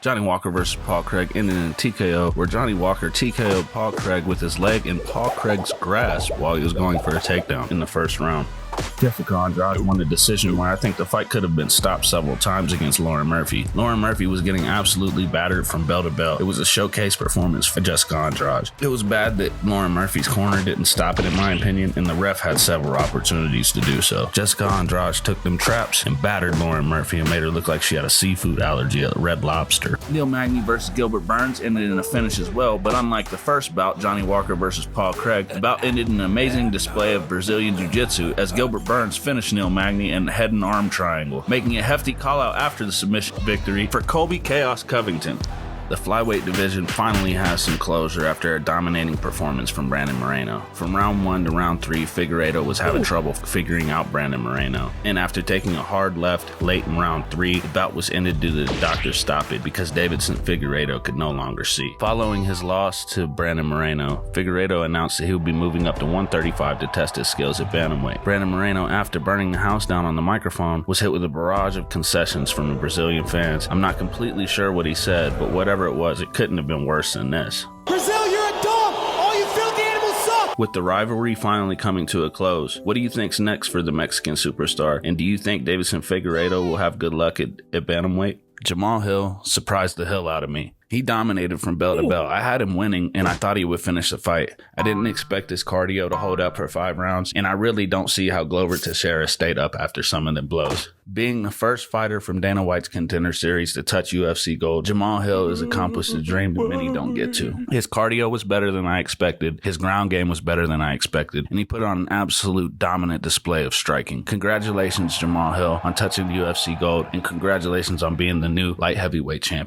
Johnny Walker versus Paul Craig ended in a TKO where Johnny Walker TKO'd Paul Craig with his leg in Paul Craig's grasp while he was going for a takedown in the first round. Jessica Andrade won the decision where I think the fight could have been stopped several times against Lauren Murphy. Lauren Murphy was getting absolutely battered from bell to bell. It was a showcase performance for Jessica Andrade. It was bad that Lauren Murphy's corner didn't stop it in my opinion, and the ref had several opportunities to do so. Jessica Andrade took them traps and battered Lauren Murphy and made her look like she had a seafood allergy at Red Lobster. Neil Magny versus Gilbert Burns ended in a finish as well, but unlike the first bout, Johnny Walker versus Paul Craig, the bout ended in an amazing display of Brazilian Jiu-Jitsu as Gilbert Burns finished Neil Magny in the head and arm triangle, making a hefty call-out after the submission victory for Colby Chaos Covington. The flyweight division finally has some closure after a dominating performance from Brandon Moreno. From round 1 to round 3, Figueiredo was having trouble figuring out Brandon Moreno. And after taking a hard left late in round 3, the bout was ended due to the doctor's stoppage because Deiveson Figueiredo could no longer see. Following his loss to Brandon Moreno, Figueiredo announced that he would be moving up to 135 to test his skills at bantamweight. Brandon Moreno, after burning the house down on the microphone, was hit with a barrage of concessions from the Brazilian fans. I'm not completely sure what he said, but whatever it was, it couldn't have been worse than this. Brazil, you're a dog! All you filthy animals suck! With the rivalry finally coming to a close, what do you think's next for the Mexican superstar? And do you think Deiveson Figueiredo will have good luck at bantamweight? Jamahal Hill surprised the hell out of me. He dominated from bell to bell. I had him winning, and I thought he would finish the fight. I didn't expect his cardio to hold up for 5 rounds, and I really don't see how Glover Teixeira stayed up after some of them blows. Being the first fighter from Dana White's Contender Series to touch UFC gold, Jamahal Hill has accomplished a dream that many don't get to. His cardio was better than I expected, his ground game was better than I expected, and he put on an absolute dominant display of striking. Congratulations, Jamahal Hill, on touching the UFC gold, and congratulations on being the new light heavyweight champion.